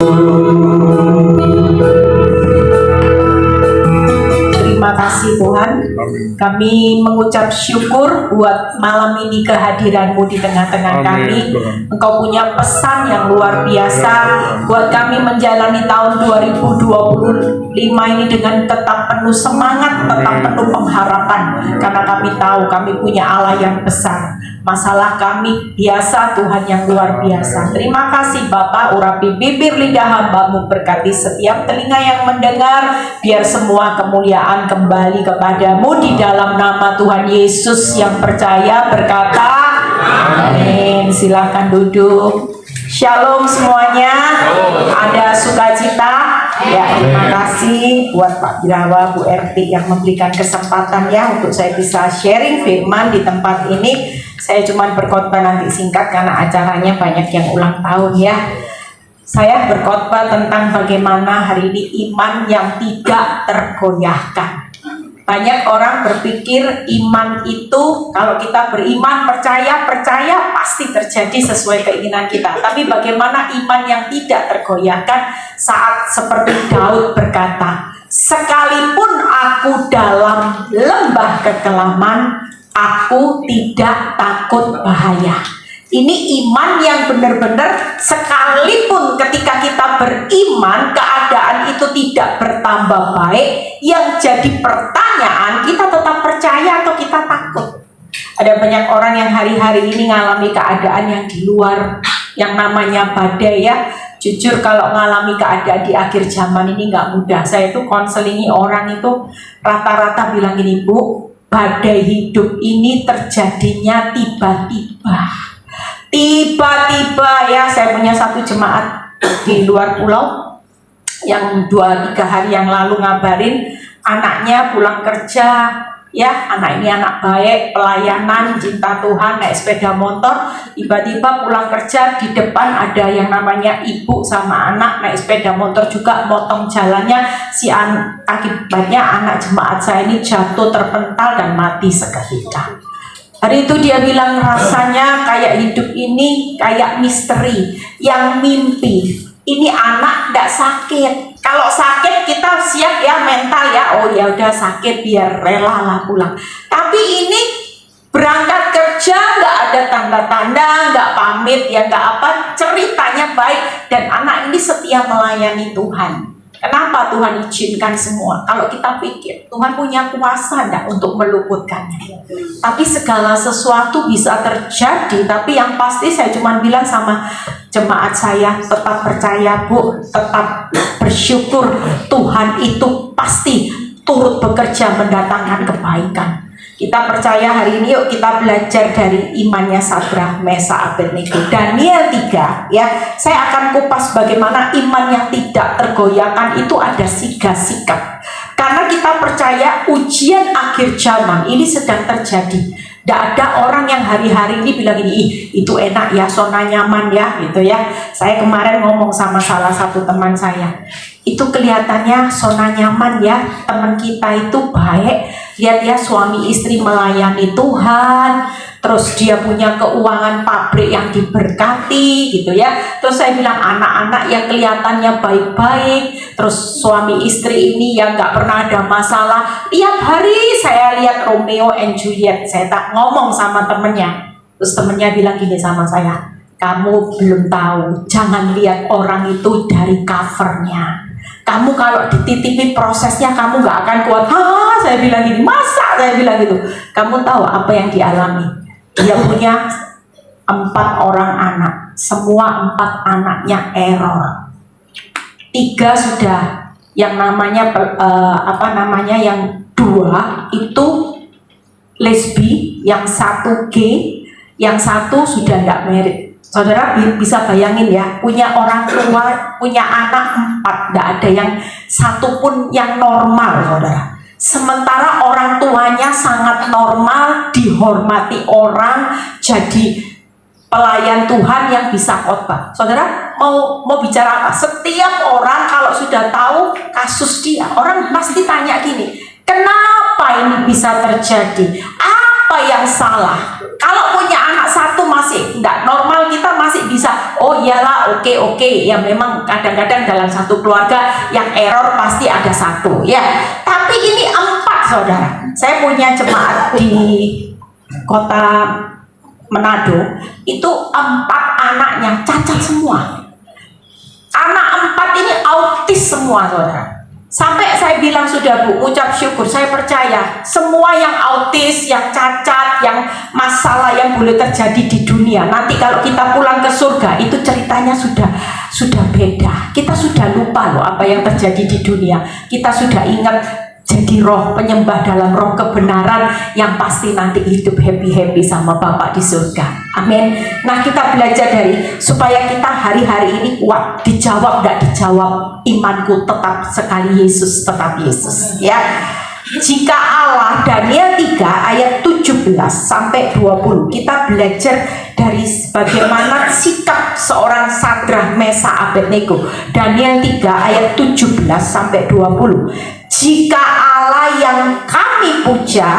Terima kasih Tuhan. Kami mengucap syukur buat malam ini kehadiran-Mu di tengah-tengah kami. Engkau punya pesan yang luar biasa buat kami menjalani tahun 2025 ini dengan tetap penuh semangat, tetap penuh pengharapan. Karena kami tahu kami punya Allah yang besar. Masalah kami biasa, Tuhan yang luar biasa. Terima kasih Bapak, urapi bibir lidah hamba-Mu, berkati setiap telinga yang mendengar, biar semua kemuliaan kembali kepadamu di dalam nama Tuhan Yesus yang percaya berkata amin. Silakan duduk. Shalom semuanya. Ada sukacita. Ya, terima kasih buat Pak Birawa, Bu RT yang memberikan kesempatan ya untuk saya bisa sharing firman di tempat ini. Saya cuma berkhotbah nanti singkat karena acaranya banyak yang ulang tahun ya. Saya berkhotbah tentang bagaimana hari ini iman yang tidak tergoyahkan. Banyak orang berpikir iman itu kalau kita beriman, percaya pasti terjadi sesuai keinginan kita. Tapi bagaimana iman yang tidak tergoyahkan saat seperti Daud berkata, sekalipun aku dalam lembah kekelaman, aku tidak takut bahaya. Ini iman yang benar-benar sekalipun ketika kita beriman keadaan itu tidak bertambah baik, yang jadi pertanyaan kita tetap percaya atau kita takut. Ada banyak orang yang hari-hari ini mengalami keadaan yang di luar yang namanya badai ya. Jujur kalau mengalami keadaan di akhir zaman ini nggak mudah. Saya itu konselingi orang itu rata-rata bilang gini, Bu, badai hidup ini terjadinya tiba-tiba. Tiba-tiba ya, saya punya satu jemaat di luar pulau yang 2-3 hari yang lalu ngabarin anaknya pulang kerja ya, anak ini anak baik, pelayanan, cinta Tuhan, naik sepeda motor, tiba-tiba pulang kerja di depan ada yang namanya ibu sama anak naik sepeda motor juga motong jalannya, akibatnya anak jemaat saya ini jatuh terpental dan mati seketika. Hari itu dia bilang rasanya kayak hidup ini kayak misteri yang mimpi. Ini anak tidak sakit. Kalau sakit kita siap ya mental ya. Oh ya udah sakit biar rela lah pulang. Tapi ini berangkat kerja nggak ada tanda-tanda, nggak pamit ya nggak apa. Ceritanya baik dan anak ini setia melayani Tuhan. Kenapa Tuhan izinkan semua? Kalau kita pikir Tuhan punya kuasa enggak untuk meluputkannya. Tapi segala sesuatu bisa terjadi. Tapi yang pasti saya cuma bilang sama jemaat saya, tetap percaya Bu, tetap bersyukur. Tuhan itu pasti turut bekerja mendatangkan kebaikan. Kita percaya hari ini yuk kita belajar dari imannya Sadrak, Mesak, Abednego. Daniel 3 ya. Saya akan kupas bagaimana iman yang tidak tergoyahkan itu ada 3 sikap. Karena kita percaya ujian akhir zaman ini sedang terjadi. Tidak ada orang yang hari-hari ini bilang ini, itu enak ya, zona nyaman ya, gitu ya. Saya kemarin ngomong sama salah satu teman saya, itu kelihatannya zona nyaman ya, teman kita itu baik. Lihat ya, suami istri melayani Tuhan, terus dia punya keuangan pabrik yang diberkati gitu ya. Terus saya bilang anak-anak yang kelihatannya baik-baik, terus suami istri ini yang gak pernah ada masalah. Tiap hari saya lihat Romeo and Juliet. Saya tak ngomong sama temennya, terus temennya bilang gini sama saya, kamu belum tahu, jangan lihat orang itu dari covernya. Kamu kalau dititipi prosesnya kamu gak akan kuat. Saya bilang gini, masa? Saya bilang gitu. Kamu tahu apa yang dialami? Dia punya 4 orang anak, semua 4 anaknya error. 3 sudah yang namanya yang 2 itu lesbi, yang 1 gay, yang 1 sudah nggak married. Saudara bisa bayangin ya, punya orang tua, punya anak 4, nggak ada yang satu pun yang normal, saudara. Sementara orang tuanya sangat normal, dihormati orang, jadi pelayan Tuhan yang bisa khotbah. Saudara mau bicara apa? Setiap orang kalau sudah tahu kasus dia, orang pasti tanya gini, kenapa ini bisa terjadi? Apa apa yang salah? Kalau punya anak satu masih nggak normal, kita masih bisa, oh iyalah, oke, ya memang kadang-kadang dalam satu keluarga yang error pasti ada satu, ya. Tapi ini 4, saudara. Saya punya jemaat di kota Manado, itu 4 anaknya cacat semua. Anak 4 ini autis semua, saudara. Sampai saya bilang, sudah Bu, ucap syukur, saya percaya semua yang autis, yang cacat, yang masalah yang boleh terjadi di dunia, nanti kalau kita pulang ke surga, itu ceritanya sudah beda. Kita sudah lupa loh apa yang terjadi di dunia. Kita sudah ingat jadi roh penyembah dalam roh kebenaran yang pasti nanti hidup happy-happy sama Bapak di surga. Amin. Nah, kita belajar dari supaya kita hari-hari ini kuat, dijawab tidak dijawab, imanku tetap sekali Yesus, tetap Yesus, ya. Jika Allah, Daniel 3 ayat 17 sampai 20, kita belajar dari bagaimana sikap seorang Sadrah, Mesa, Abednego. Daniel 3 ayat 17 sampai 20. Jika Allah yang kami puja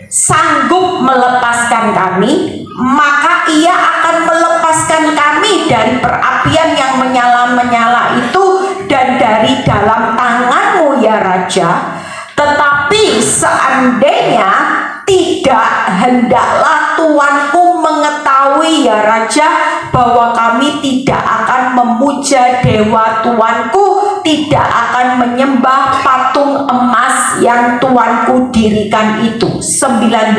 sanggup melepaskan kami, maka Ia akan melepaskan kami dari perapian yang menyala-menyala itu dan dari dalam tangan-Mu, ya Raja. Tetapi seandainya tidak, hendaklah tuanku mengetahui, ya Raja, bahwa kami tidak akan memuja dewa tuanku, tidak akan menyembah patung emas yang tuanku dirikan itu. 19.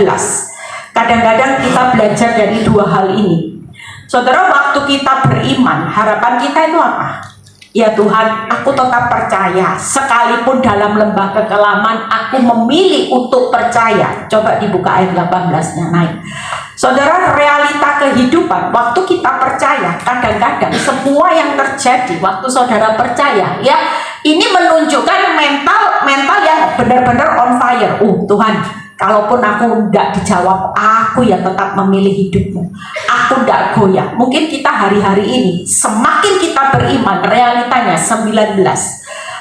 Kadang-kadang kita belajar dari 2 hal ini. Saudara, waktu kita beriman, harapan kita itu apa? Ya Tuhan, aku tetap percaya. Sekalipun dalam lembah kekelaman, aku memilih untuk percaya. Coba dibuka ayat 18-nya, naik. Saudara, realita kehidupan, waktu kita percaya, kadang-kadang semua yang terjadi waktu saudara percaya, ya, ini menunjukkan mental yang benar-benar on fire. Tuhan, kalaupun aku tidak dijawab, aku ya tetap memilih hidupmu. Aku tidak goyah. Mungkin kita hari-hari ini, semakin kita beriman, realitanya 19.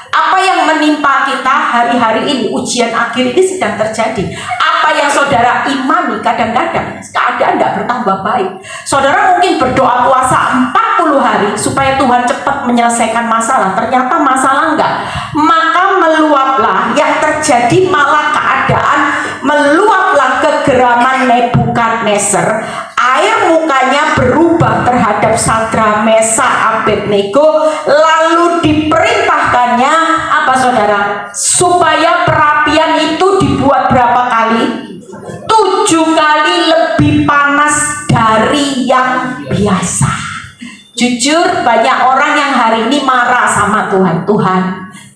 Apa yang menimpa kita hari-hari ini, ujian akhir ini sedang terjadi. Apa yang saudara imani, kadang-kadang keadaan tidak bertambah baik. Saudara mungkin berdoa puasa 40 hari supaya Tuhan cepat menyelesaikan masalah. Ternyata masalah enggak. Maka meluaplah, yang terjadi malah keadaan meluaplah kegeraman Nebukadnezar. Air mukanya berubah terhadap Sadrah, Mesa, Abednego, lalu diperintahkannya apa saudara? Supaya perapian itu dibuat berapa kali? 7 kali lebih panas dari yang biasa. Jujur, banyak orang yang hari ini marah sama Tuhan. Tuhan,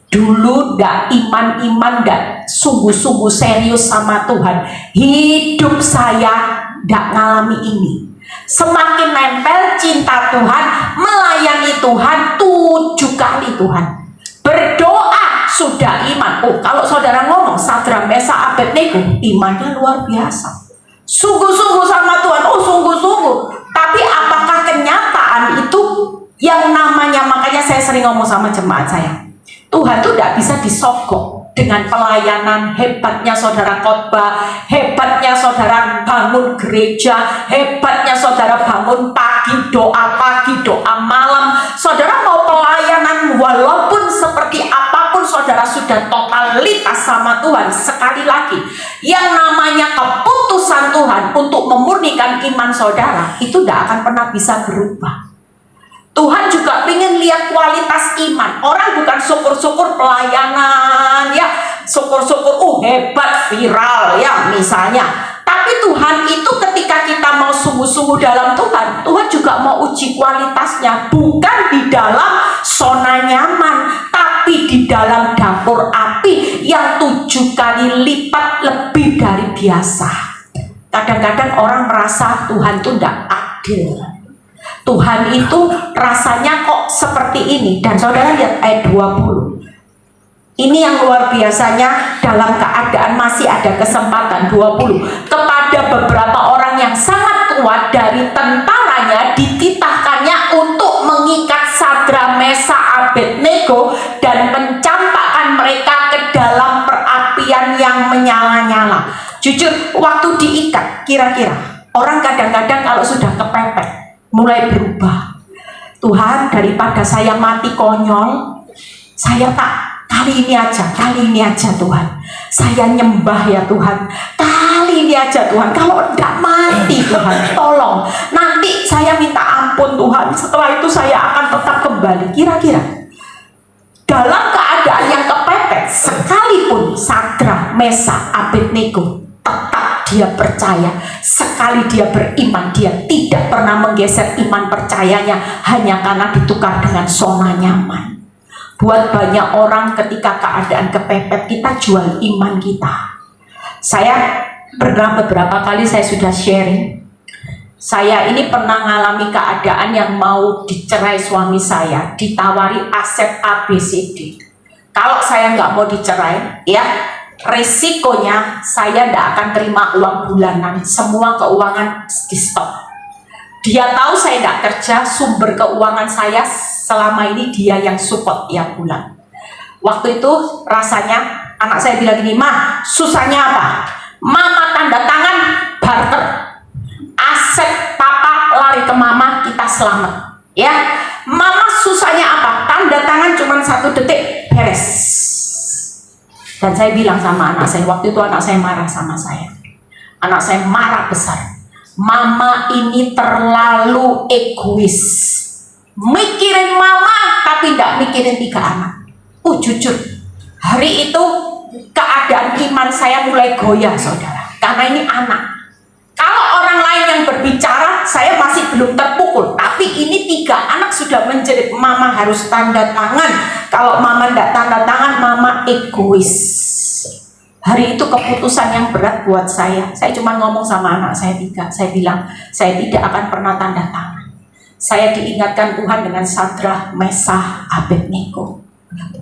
dulu ndak iman-iman, ndak sungguh-sungguh serius sama Tuhan. Hidup saya ndak ngalami ini. Semakin nempel cinta Tuhan, melayani Tuhan 7 kali Tuhan. Berdoa sudah iman. Kalau saudara ngomong Sadrah, Mesa, Abednego, imannya luar biasa. Sungguh-sungguh sama Tuhan. Sungguh-sungguh. Tapi apakah kenyataan itu yang namanya, makanya saya sering ngomong sama jemaat saya, Tuhan tuh tidak bisa disogok dengan pelayanan. Hebatnya saudara khotbah, hebatnya saudara bangun gereja, hebatnya saudara bangun pagi doa malam. Saudara mau pelayanan walaupun seperti apapun, saudara sudah totalitas sama Tuhan. Sekali lagi, yang namanya keputusan Tuhan untuk memurnikan iman saudara itu tidak akan pernah bisa berubah. Tuhan juga ingin lihat kualitas iman. Orang bukan syukur-syukur pelayanan, ya, syukur-syukur hebat, viral, ya, misalnya. Tapi Tuhan itu ketika kita mau sungguh-sungguh dalam Tuhan, Tuhan juga mau uji kualitasnya. Bukan di dalam zona nyaman, tapi di dalam dapur api yang 7 kali lipat lebih dari biasa. Kadang-kadang orang merasa Tuhan itu tidak adil. Tuhan itu rasanya kok seperti ini. Dan saudara lihat ayat 20. Ini yang luar biasanya, dalam keadaan masih ada kesempatan. 20. Kepada beberapa orang yang sangat kuat dari tentaranya, dititahkannya untuk mengikat Sadrah, Mesa, Abednego dan mencampakkan mereka ke dalam perapian yang menyala-nyala. Jujur, waktu diikat, kira-kira orang kadang-kadang kalau sudah kepepet mulai berubah. Tuhan, daripada saya mati konyol, saya tak, kali ini aja Tuhan, saya nyembah ya Tuhan, kali ini aja Tuhan, kalau enggak mati Tuhan, tolong, nanti saya minta ampun Tuhan, setelah itu saya akan tetap kembali. Kira-kira dalam keadaan yang kepepet, sekalipun Sadrak, Mesak, Abednego, tetap dia percaya. Sekali dia beriman, dia tidak pernah menggeser iman percayanya hanya karena ditukar dengan zona nyaman. Buat banyak orang ketika keadaan kepepet, kita jual iman kita. Saya pernah beberapa kali saya sudah sharing, saya ini pernah mengalami keadaan yang mau dicerai suami saya, ditawari aset ABCD. Kalau saya nggak mau dicerai, ya resikonya saya tidak akan terima uang bulanan, semua keuangan di stop. Dia tahu saya tidak kerja, sumber keuangan saya selama ini dia yang support tiap bulan. Waktu itu rasanya anak saya bilang gini, "Ma, susahnya apa? Mama tanda tangan barter. Aset papa lari ke mama, kita selamat." Ya, mama susahnya apa? Tanda tangan cuma 1 detik, beres. Dan saya bilang sama anak saya, waktu itu anak saya marah sama saya. Anak saya marah besar. Mama ini terlalu egois, mikirin mama tapi tidak mikirin 3 anak. Jujur, hari itu keadaan iman saya mulai goyah saudara, karena ini anak. Kalau orang lain yang berbicara, saya masih belum terpukul, tapi ini 3 anak sudah menjerit, mama harus tanda tangan. Kalau mama tidak tanda tangan, mama egois. Hari itu keputusan yang berat buat saya. Saya cuma ngomong sama anak saya 3. Saya bilang, saya tidak akan pernah tanda tangan. Saya diingatkan Tuhan dengan Sadrak, Mesak, Abednego.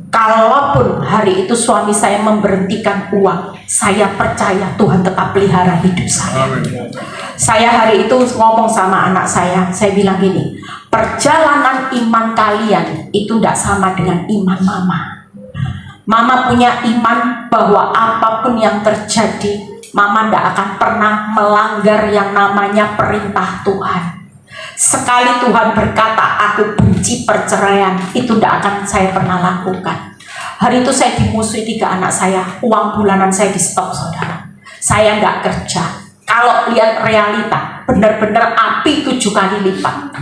Kalaupun hari itu suami saya memberhentikan uang, saya percaya Tuhan tetap pelihara hidup saya. Saya hari itu ngomong sama anak saya bilang gini, perjalanan iman kalian itu tidak sama dengan iman mama. Mama punya iman bahwa apapun yang terjadi, mama tidak akan pernah melanggar yang namanya perintah Tuhan. Sekali Tuhan berkata, aku benci perceraian, itu tidak akan saya pernah lakukan. Hari itu saya dimusuhi 3 anak saya, uang bulanan saya di stop saudara. Saya nggak kerja. Kalau lihat realita, benar-benar api 7 kali lipat.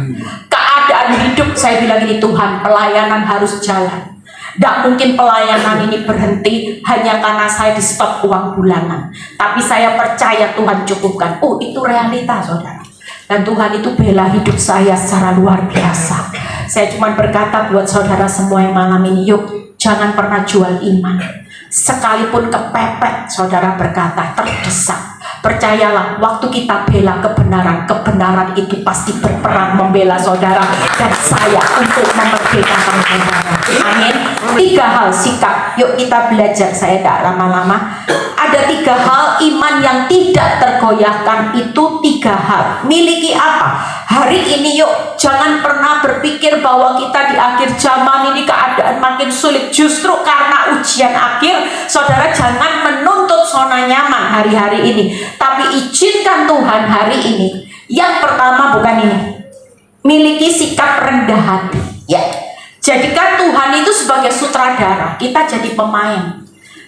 Keadaan hidup saya bilang ini, Tuhan, pelayanan harus jalan. Tidak mungkin pelayanan ini berhenti hanya karena saya di stop uang bulanan. Tapi saya percaya Tuhan cukupkan. Itu realita saudara. Dan Tuhan itu bela hidup saya secara luar biasa. Saya cuma berkata buat saudara semua yang malam ini, yuk jangan pernah jual iman. Sekalipun kepepet, saudara berkata terdesak, percayalah waktu kita bela kebenaran, kebenaran itu pasti berperan membela saudara dan saya untuk memerdekakan saudara. Amin. 3 hal sikap, yuk kita belajar. Saya tidak lama-lama. Ada 3 hal iman yang tidak tergoyahkan, itu 3 hal. Miliki apa? Hari ini yuk jangan pernah berpikir bahwa kita di akhir zaman ini keadaan makin sulit. Justru karena ujian akhir, saudara jangan menuntut zona nyaman hari-hari ini, tapi izinkan Tuhan hari ini. Yang pertama bukan ini, miliki sikap rendah hati. Ya, jadikan Tuhan itu sebagai sutradara, kita jadi pemain.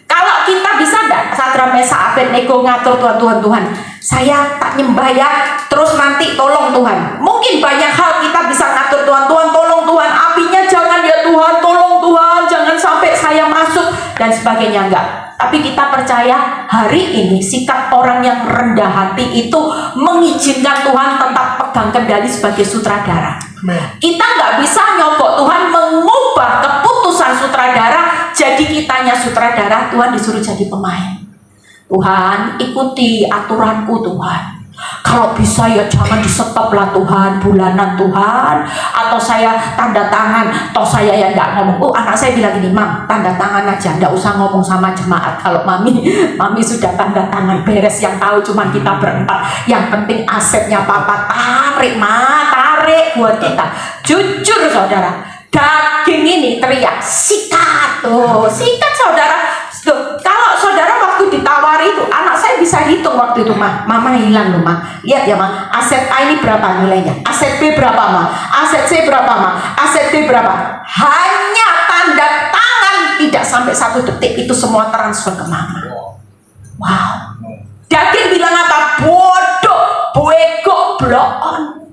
Kalau kita bisa enggak Sadrak, Mesak, Abednego ngatur Tuhan, saya tak nyembah ya, terus nanti tolong Tuhan. Mungkin banyak hal kita bisa ngatur Tuhan, tolong Tuhan, apinya jangan ya Tuhan, tolong Tuhan, jangan sampai saya masuk dan sebagainya, enggak. Tapi kita percaya hari ini sikap orang yang rendah hati itu mengizinkan Tuhan tetap pegang kendali sebagai sutradara. Kita nggak bisa nyogok Tuhan mengubah keputusan sutradara jadi kitanya sutradara. Tuhan disuruh jadi pemain. Tuhan, ikuti aturanku Tuhan. Kalau bisa ya jangan di stop lah Tuhan, bulanan Tuhan, atau saya tanda tangan, toh saya ya enggak ngomong. Anak saya bilang gini, Mam, tanda tangan aja, enggak usah ngomong sama jemaat. Kalau mami sudah tanda tangan, beres, yang tahu cuma kita berempat. Yang penting asetnya papa tarik, tarik buat kita. Jujur saudara, daging ini teriak, sikat tuh, sikat saudara. Tuh, kalau saudara waktu ditawari itu, anak saya bisa saya hitung waktu itu, Mama hilang loh, lihat ya, aset A ini berapa nilainya, aset B berapa, aset C berapa, aset D berapa. Hanya tanda tangan, tidak sampai 1 detik itu semua transfer ke Mama. Wow. Daging bilang apa? Bodoh, bego, blow on.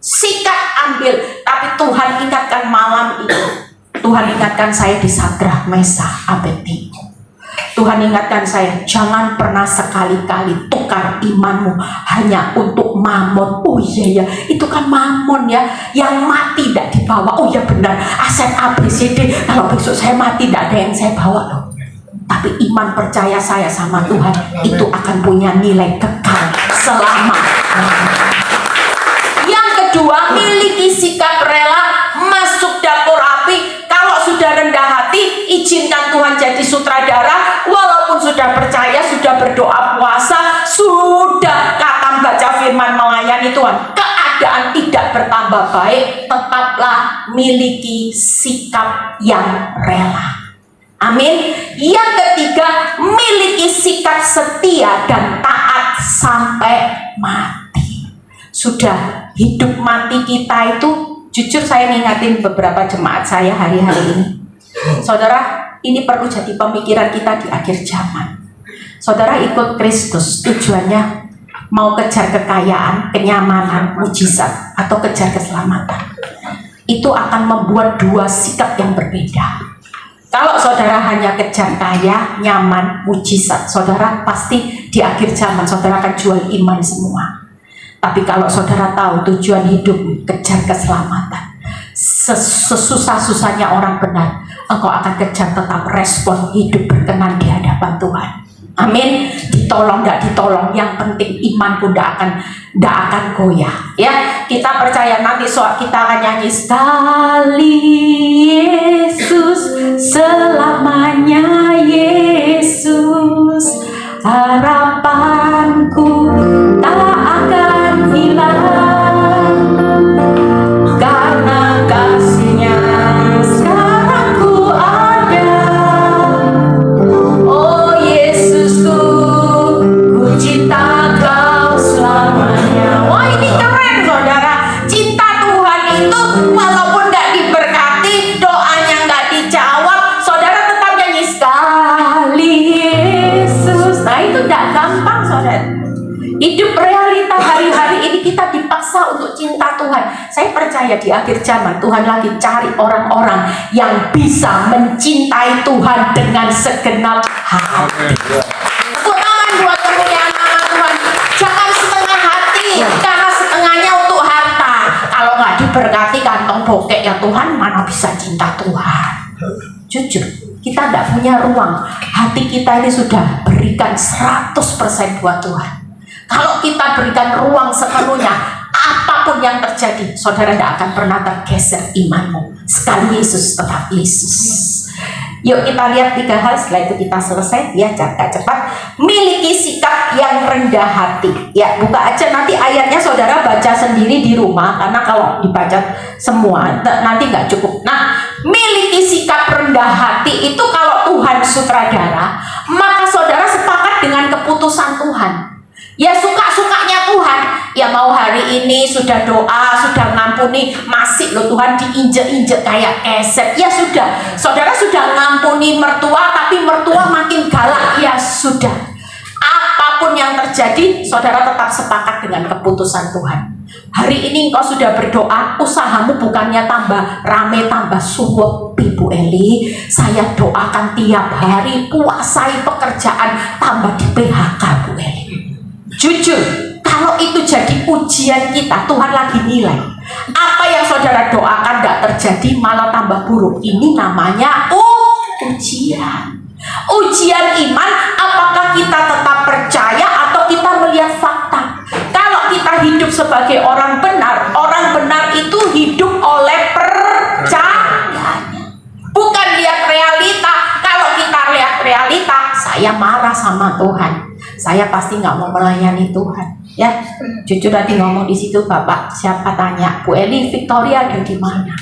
Sikat, ambil. Tapi Tuhan ingatkan malam itu, Tuhan ingatkan saya di Sadrah, Mesah, Abednego. Tuhan ingatkan saya, jangan pernah sekali-kali tukar imanmu hanya untuk mamon. Oh iya ya, itu kan mamon ya, yang mati tidak dibawa. Oh ya benar, aset ABCD, kalau besok saya mati tidak ada yang saya bawa loh. Tapi iman percaya saya sama Tuhan itu akan punya nilai kekal selama. Yang kedua, miliki sikap rela masuk dapur api. Kalau sudah rendah hati, izinkan Tuhan jadi sutradara. Walaupun sudah percaya, sudah berdoa puasa, sudah katam baca firman melayani Tuhan, keadaan tidak bertambah baik, tetaplah miliki sikap yang rela. Amin. Yang ketiga, miliki sikap setia dan taat sampai mati. Sudah hidup mati kita itu, jujur saya ngingatin beberapa jemaat saya hari-hari ini. Saudara, ini perlu jadi pemikiran kita di akhir zaman. Saudara ikut Kristus, tujuannya mau kejar kekayaan, kenyamanan, mujizat, atau kejar keselamatan. Itu akan membuat 2 sikap yang berbeda. Kalau saudara hanya kejar kaya, nyaman, mujizat, saudara pasti di akhir zaman saudara akan jual iman semua. Tapi kalau saudara tahu tujuan hidup kejar keselamatan, sesusah-susahnya orang benar, engkau akan kejar tetap respon hidup berkenan di hadapan Tuhan. Amin. Ditolong tidak ditolong, yang penting imanku tidak akan goyah. Ya, kita percaya nanti kita akan nyanyi sekali Yesus, selamanya Yesus, harapanku tak akan hilang karena kasih-Nya sekarang ku ada. Oh Yesusku, ku cinta Kau selamanya. Wah, ini keren saudara. Cinta Tuhan itu walaupun tidak diberkati, doanya nggak dijawab, saudara tetap nyanyi sekali Yesus. Nah itu tidak gampang saudara. Hidup realita hari-hari ini kita dipaksa untuk cinta Tuhan. Saya percaya di akhir zaman Tuhan lagi cari orang-orang yang bisa mencintai Tuhan dengan segenap hati. Tepuk tangan buat kemuliaan nama Tuhan. Jangan setengah hati, karena setengahnya untuk harta. Kalau nggak diberkati kantong bokek ya Tuhan, mana bisa cinta Tuhan. Jujur, kita tidak punya ruang. Hati kita ini sudah berikan 100% buat Tuhan. Kalau kita berikan ruang sepenuhnya, apapun yang terjadi, saudara tidak akan pernah tergeser imanmu. Sekali Yesus, tetap Yesus. Yuk kita lihat 3 hal, setelah itu kita selesai. Ya, agak cepat. Miliki sikap yang rendah hati. Ya, buka aja nanti ayatnya, saudara baca sendiri di rumah, karena kalau dibaca semua nanti nggak cukup. Nah, miliki sikap rendah hati itu kalau Tuhan sutradara, maka saudara sepakat dengan keputusan Tuhan. Ya suka-sukanya Tuhan. Ya mau hari ini sudah doa, sudah ngampuni, masih loh Tuhan diinjek-injek kayak keset. Ya sudah, saudara sudah ngampuni mertua, tapi mertua makin galak. Ya sudah, apapun yang terjadi, saudara tetap sepakat dengan keputusan Tuhan. Hari ini engkau sudah berdoa, usahamu bukannya tambah rame, tambah subur. Ibu Eli, saya doakan tiap hari, kuasai pekerjaan, tambah di PHK Bu Eli. Jujur, kalau itu jadi ujian kita, Tuhan lagi nilai. Apa yang saudara doakan tidak terjadi, malah tambah buruk. Ini namanya ujian. Ujian iman, apakah kita tetap percaya atau kita melihat fakta? Kalau kita hidup sebagai orang benar itu hidup oleh percayanya, bukan lihat realita. Kalau kita lihat realita, saya marah sama Tuhan, saya pasti nggak mau melayani Tuhan. Ya, jujur tadi ngomong di situ, Bapak siapa tanya, Bu Eli, Victoria ada di mana?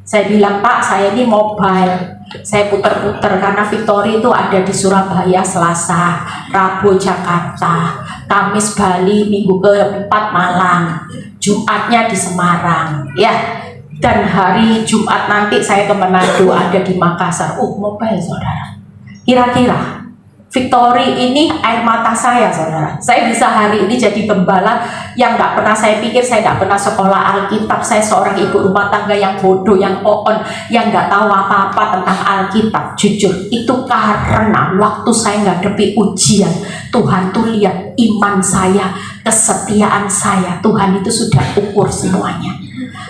Saya bilang, Pak, saya ini mobile. Saya putar-putar karena Victory itu ada di Surabaya Selasa, Rabu Jakarta, Kamis Bali, Minggu keempat Malang, Jumatnya di Semarang, ya. Dan hari Jumat nanti saya ke Manado, ada di Makassar. Mobile saudara. Kira-kira Victory ini air mata saya saudara. Saya bisa hari ini jadi gembala yang nggak pernah saya pikir. Saya nggak pernah sekolah Alkitab. Saya seorang ibu rumah tangga yang bodoh, yang koon, yang nggak tahu apa-apa tentang Alkitab. Jujur, itu karena waktu saya ngadepi ujian, Tuhan tuh lihat iman saya, kesetiaan saya. Tuhan itu sudah ukur semuanya.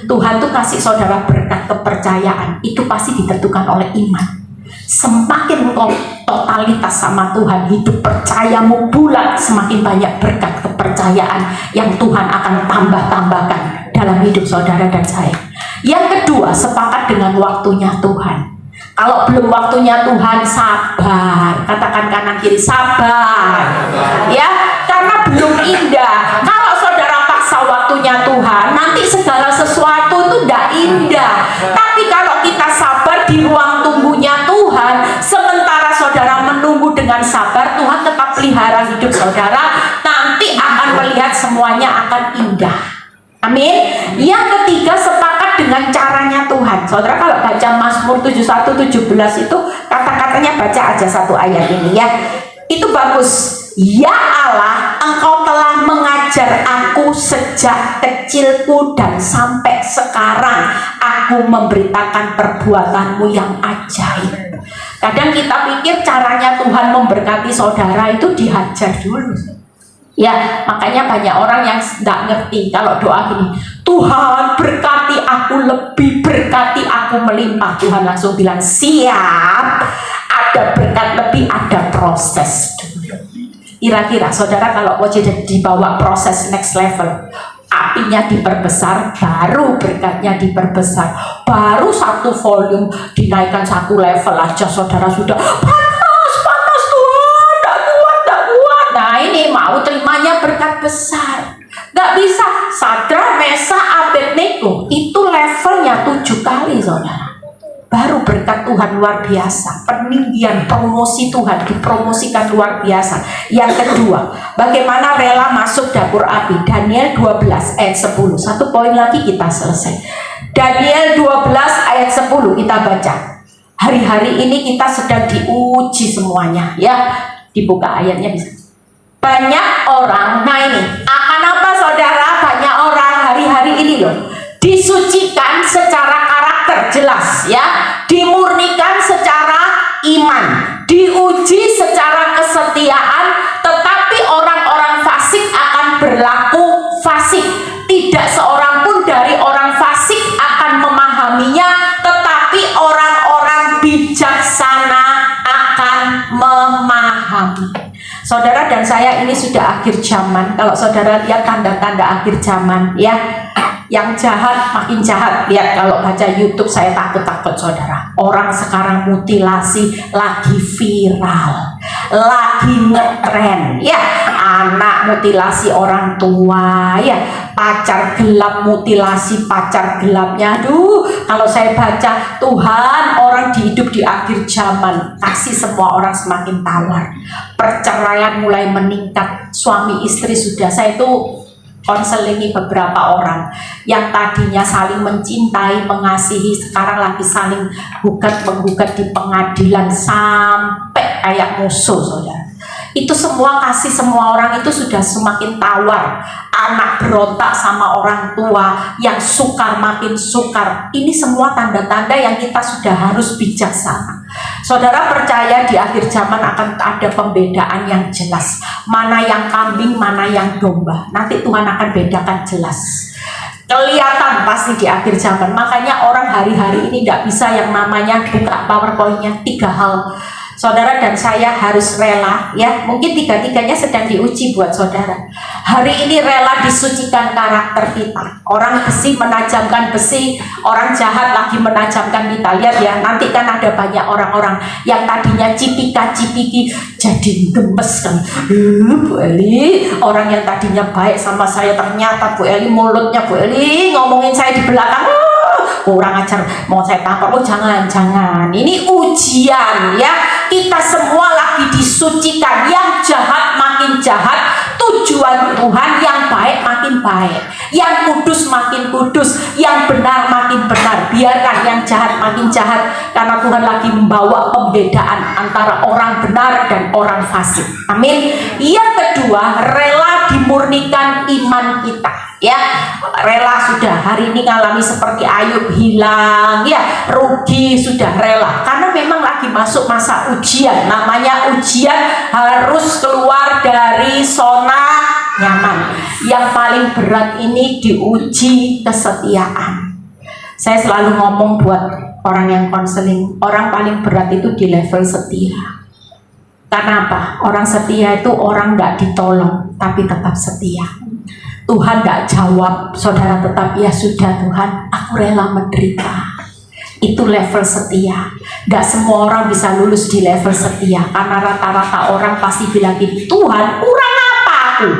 Tuhan tuh kasih saudara berkat kepercayaan. Itu pasti ditentukan oleh iman. Semakin engkau totalitas sama Tuhan, hidup percayamu bulat, semakin banyak berkat kepercayaan yang Tuhan akan tambah-tambahkan dalam hidup saudara dan saya. Yang kedua, sepakat dengan waktunya Tuhan. Kalau belum waktunya Tuhan, sabar. Katakan kanan kiri, sabar. Ya, karena belum indah. Kalau saudara paksa waktunya Tuhan, nanti segala sesuatu itu tidak indah. Tapi kalau kita sabar di ruang tunggunya Tuhan, sementara saudara menunggu dengan sabar, Tuhan tetap pelihara hidup saudara. Nanti akan melihat semuanya akan indah. Amin. Yang ketiga, sepakat dengan caranya Tuhan. Saudara kalau baca Mazmur 71:17 itu kata-katanya, baca aja satu ayat ini ya. Itu bagus. Ya Allah, Engkau telah mengajar aku sejak kecilku dan sampai sekarang aku memberitakan perbuatanmu yang ajaib. Kadang kita pikir caranya Tuhan memberkati saudara itu dihajar dulu. Ya, makanya banyak orang yang tidak ngerti kalau doa gini, Tuhan berkati aku lebih, berkati aku melimpah. Tuhan langsung bilang, siap, ada berkat lebih, ada proses dulu. Kira-kira saudara kalau mau jadi dibawa proses next level, apinya diperbesar, baru berkatnya diperbesar, baru satu volume dinaikkan satu level aja saudara sudah panas Tuhan, tidak kuat. Nah ini mau terimanya berkat besar, nggak bisa. Sadra, Mesa, Abednego itu levelnya 7 kali saudara. Baru berkat Tuhan luar biasa, peninggian, promosi Tuhan dipromosikan luar biasa. Yang kedua, bagaimana rela masuk dapur api. Daniel 12 ayat 10. Satu poin lagi kita selesai. Daniel 12 ayat 10 kita baca. Hari-hari ini kita sedang diuji semuanya ya. Dibuka ayatnya bisa. Banyak orang, nah ini akan apa saudara? Banyak orang hari-hari ini loh disucikan secara karakter jelas ya, dimurnikan secara iman, diuji secara kesetiaan, tetapi orang-orang fasik akan berlaku fasik. Tidak seorang pun dari orang fasik akan memahaminya, tetapi orang-orang bijaksana akan memahami. Saudara dan saya ini sudah akhir zaman. Kalau saudara lihat tanda-tanda akhir zaman ya, yang jahat makin jahat. Lihat kalau baca YouTube, saya takut saudara. Orang sekarang mutilasi lagi viral, lagi ngetren ya. Anak mutilasi orang tua ya, pacar gelap mutilasi pacar gelapnya. Aduh, kalau saya baca, Tuhan, orang hidup di akhir zaman, kasih semua orang semakin tawar, perceraian mulai meningkat, suami istri sudah. Saya itu konselingi beberapa orang yang tadinya saling mencintai, mengasihi, sekarang lagi saling gugat-menggugat di pengadilan sampai kayak musuh saudara. Itu semua kasih semua orang itu sudah semakin tawar. Anak berontak sama orang tua, yang sukar makin sukar. Ini semua tanda-tanda yang kita sudah harus bijaksana. Saudara percaya di akhir zaman akan ada pembedaan yang jelas. Mana yang kambing, mana yang domba. Nanti Tuhan akan bedakan jelas. Kelihatan pasti di akhir zaman. Makanya orang hari-hari ini tidak bisa yang namanya buka PowerPoint-nya 3 hal. Saudara dan saya harus rela ya, mungkin tiga-tiganya sedang diuji buat saudara. Hari ini rela disucikan karakter kita. Orang besi menajamkan besi, orang jahat lagi menajamkan kita. Lihat ya, nanti kan ada banyak orang-orang yang tadinya cipika-cipiki jadi gemes kan. Bu Eli, orang yang tadinya baik sama saya, ternyata Bu Eli mulutnya Bu Eli ngomongin saya di belakang. kurang ajar mau saya tampar. Oh jangan, ini ujian ya. Kita semua lagi disucikan. Yang jahat makin jahat, tujuan Tuhan yang baik makin baik, yang kudus makin kudus, yang benar makin benar. Biarkan yang jahat makin jahat, karena Tuhan lagi membawa pembedaan antara orang benar dan orang fasik. Amin. Yang kedua, rela dimurnikan iman kita ya. Rela sudah hari ini ngalami seperti Ayub, hilang ya, rugi, sudah rela karena memang lagi masuk masa ujian. Namanya ujian harus keluar dari zona nyaman. Yang paling berat ini diuji kesetiaan. Saya selalu ngomong buat orang yang konseling, orang paling berat itu di level setia. Karena apa? Orang setia itu orang nggak ditolong tapi tetap setia. Tuhan nggak jawab, saudara tetap ya sudah Tuhan, aku rela menderita. Itu level setia. Nggak semua orang bisa lulus di level setia, karena rata-rata orang pasti bilang gini, Tuhan kurang apa aku?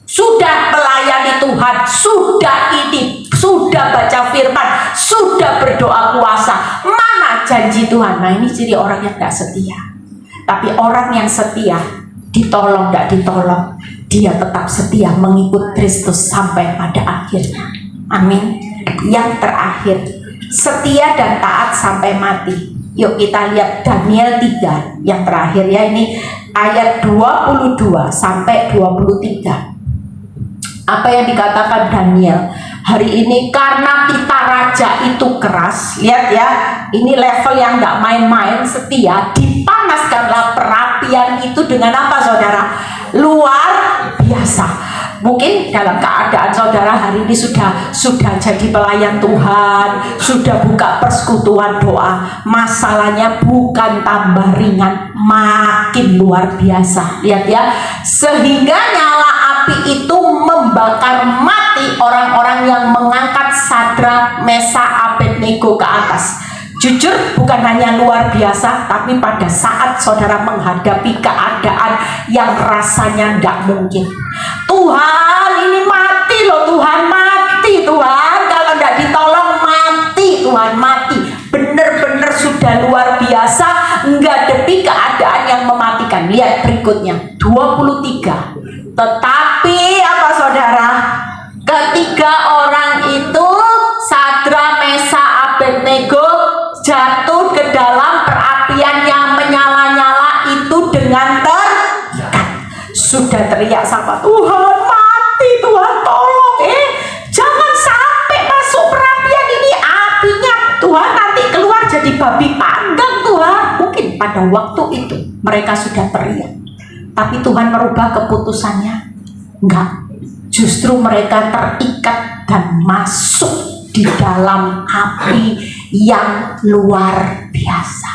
Sudah melayani Tuhan, sudah ini, sudah baca firman, sudah berdoa puasa, mana janji Tuhan? Nah ini ciri orang yang nggak setia. Tapi orang yang setia, ditolong nggak ditolong, dia tetap setia mengikut Kristus sampai pada akhirnya. Amin. Yang terakhir, setia dan taat sampai mati. Yuk kita lihat Daniel 3 yang terakhir ya, ini ayat 22 sampai 23. Apa yang dikatakan Daniel hari ini? Karena tita raja itu keras, lihat ya, ini level yang nggak main-main, setia. Dipanaskanlah perapian itu dengan apa saudara? Luar biasa. Mungkin dalam keadaan saudara hari ini sudah jadi pelayan Tuhan, sudah buka persekutuan doa, masalahnya bukan tambah ringan, makin luar biasa. Lihat ya, sehingga nyala api itu membakar mati orang-orang yang mengangkat Sadrak, Mesak, Abednego ke atas. Jujur bukan hanya luar biasa, tapi pada saat saudara menghadapi keadaan yang rasanya nggak mungkin, Tuhan ini mati loh, Tuhan mati, Tuhan kalau nggak ditolong mati, Tuhan mati, bener-bener sudah luar biasa, menghadapi keadaan yang mematikan. Lihat berikutnya 23. Tetapi apa saudara? Ketiga orang itu, Sadrak, Mesak, Abednego, jatuh ke dalam perapian yang menyala-nyala itu dengan terikat. Sudah teriak sama Tuhan, mati Tuhan tolong, jangan sampai masuk perapian ini, apinya Tuhan nanti keluar jadi babi panggang Tuhan. Mungkin pada waktu itu mereka sudah teriak, tapi Tuhan merubah keputusannya. Enggak, justru mereka terikat dan masuk di dalam api yang luar biasa.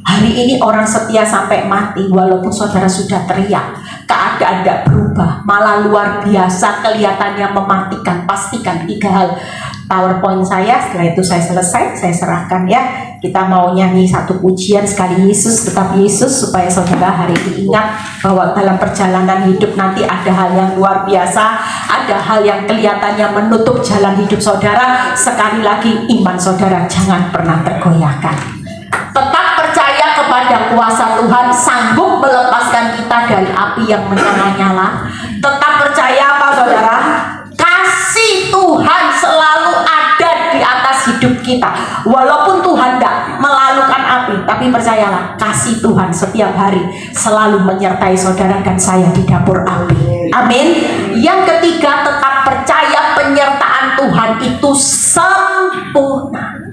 Hari ini orang setia sampai mati, walaupun saudara sudah teriak, keadaan tidak berubah, malah luar biasa, kelihatannya mematikan. Pastikan 3 hal. PowerPoint saya, setelah itu saya selesai, saya serahkan ya. Kita mau nyanyi satu pujian sekali, Yesus tetap Yesus, supaya saudara hari ini ingat bahwa dalam perjalanan hidup nanti ada hal yang luar biasa, ada hal yang kelihatannya menutup jalan hidup saudara. Sekali lagi, iman saudara jangan pernah tergoyahkan. Tetap percaya kepada kuasa Tuhan, sanggup melepaskan kita dari api yang menyala-nyala. Tetap percaya apa saudara? Kasih Tuhan selalu ada di atas hidup kita. Walaupun Tuhan tidak melalukan api, tapi percayalah, kasih Tuhan setiap hari selalu menyertai saudara dan saya di dapur api. Amin. Yang ketiga, tetap percaya penyertaan Tuhan itu sempurna.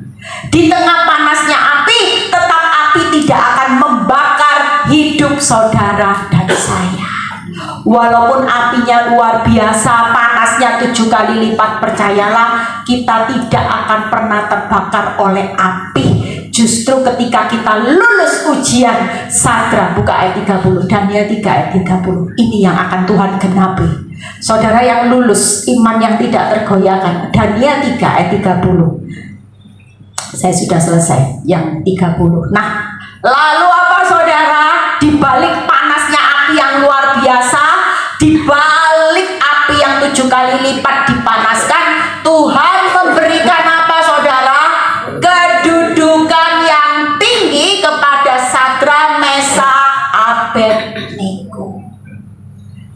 Di tengah panasnya api, tetap api tidak akan membakar hidup saudara dan saya. Walaupun apinya luar biasa, panasnya 7 kali lipat, percayalah kita tidak akan pernah terbakar oleh api. Justru ketika kita lulus ujian, Sadrak buka ayat 30, Daniel 3 ayat 30, ini yang akan Tuhan genapi. Saudara yang lulus, iman yang tidak tergoyahkan, Daniel 3 ayat 30. Saya sudah selesai yang 30. Nah, lalu apa saudara? Di balik panasnya api yang luar biasa, di balik api yang 7 kali lipat dipanaskan, Tuhan memberikan apa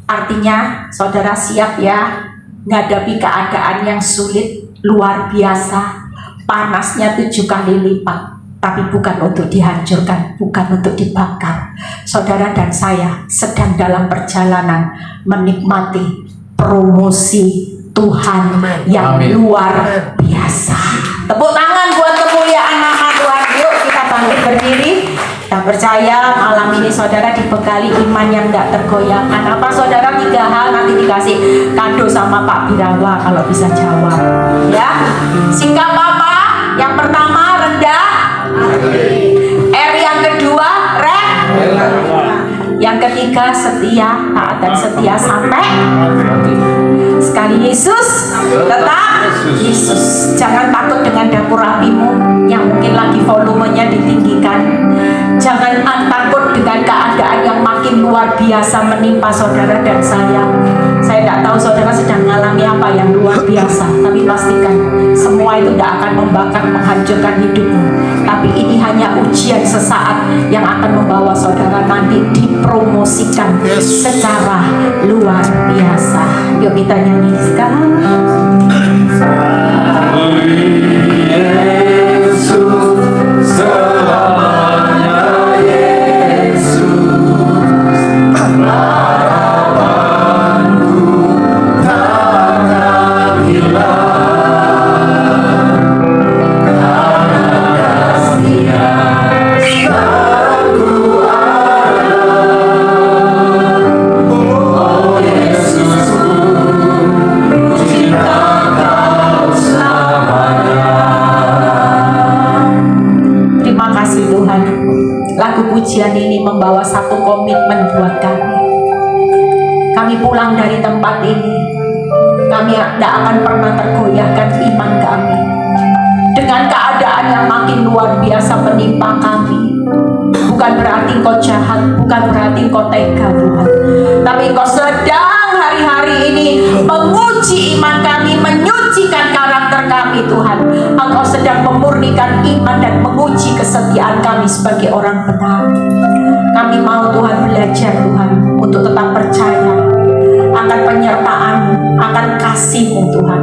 Artinya saudara siap ya menghadapi keadaan yang sulit, luar biasa, panasnya 7 kali lipat, tapi bukan untuk dihancurkan, bukan untuk dibakar. Saudara dan saya sedang dalam perjalanan menikmati promosi Tuhan yang luar biasa. Tepuk tangan buat kemuliaan nama Tuhan. Yuk kita bangkit berdiri. Kita percaya malam ini saudara dibekali iman yang tidak tergoyahkan. Apa saudara? 3 hal nanti dikasih kado sama Pak Birawa kalau bisa jawab. Ya, singkat apa? Yang pertama rendah hati. R yang kedua rela. Yang ketiga setia, taat dan setia sampai sekali Yesus tetap Yesus. Jangan takut dengan dapur apimu yang mungkin lagi volumenya ditinggikan. Jangan takut dengan keadaan yang makin luar biasa menimpa saudara dan saya. Saya tidak tahu saudara sedang mengalami apa yang luar biasa, tapi pastikan semua itu tidak akan membakar, menghancurkan hidupmu. Tapi ini hanya ujian sesaat yang akan membawa saudara nanti dipromosikan secara luar biasa. Yuk kita nyanyi sekarang. Yesus selamanya, Yesus harapanku takkan hilang, karena kasih-Nya selalu ada. Oh Yesusku, ku cinta Kau selamanya. Terima kasih Tuhan. Lagu pujian ini membawa satu komitmen buat kami. Kami pulang dari tempat ini, kami tidak akan pernah tergoyahkan iman kami dengan keadaan yang makin luar biasa menimpa kami. Bukan berarti Engkau jahat, bukan berarti Engkau tega Tuhan, tapi Engkau sedang hari-hari ini menguji iman kami, menyucikan karakter kami Tuhan. Engkau sedang memurnikan iman dan menguji kesetiaan kami sebagai orang benar. Kami mau Tuhan belajar Tuhan untuk tetap percaya akan penyertaan-Mu, akan kasih-Mu Tuhan.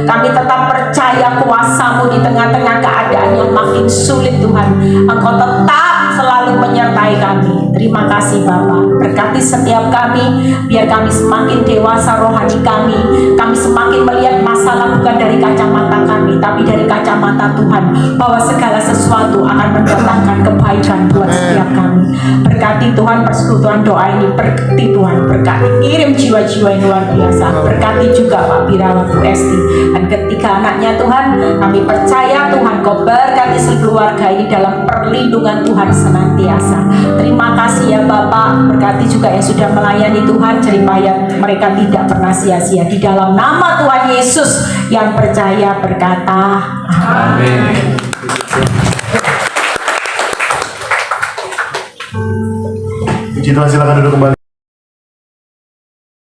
Kami tetap percaya kuasa-Mu di tengah-tengah keadaan yang makin sulit Tuhan. Engkau tetap selalu menyertai kami. Terima kasih Bapa. Berkati setiap kami, biar kami semakin dewasa rohani kami. Kami semakin melihat masalah bukan dari kacamata kami, tapi dari kacamata Tuhan, bahwa segala sesuatu akan mendatangkan kebaikan buat setiap kami. Berkati Tuhan persekutuan doa ini, berkati Tuhan, berkati kirim jiwa-jiwa yang luar biasa. Berkati juga Pak Birawa, Bu Esti, dan ketiga anaknya Tuhan. Kami percaya Tuhan Kau berkati sekeluarga ini dalam perlindungan Tuhan senantiasa. Terima kasih ya Bapak. Berkati juga yang sudah melayani Tuhan, supaya mereka tidak pernah sia-sia. Di dalam nama Tuhan Yesus yang percaya berkata amin. Puji Tuhan, silakan duduk kembali.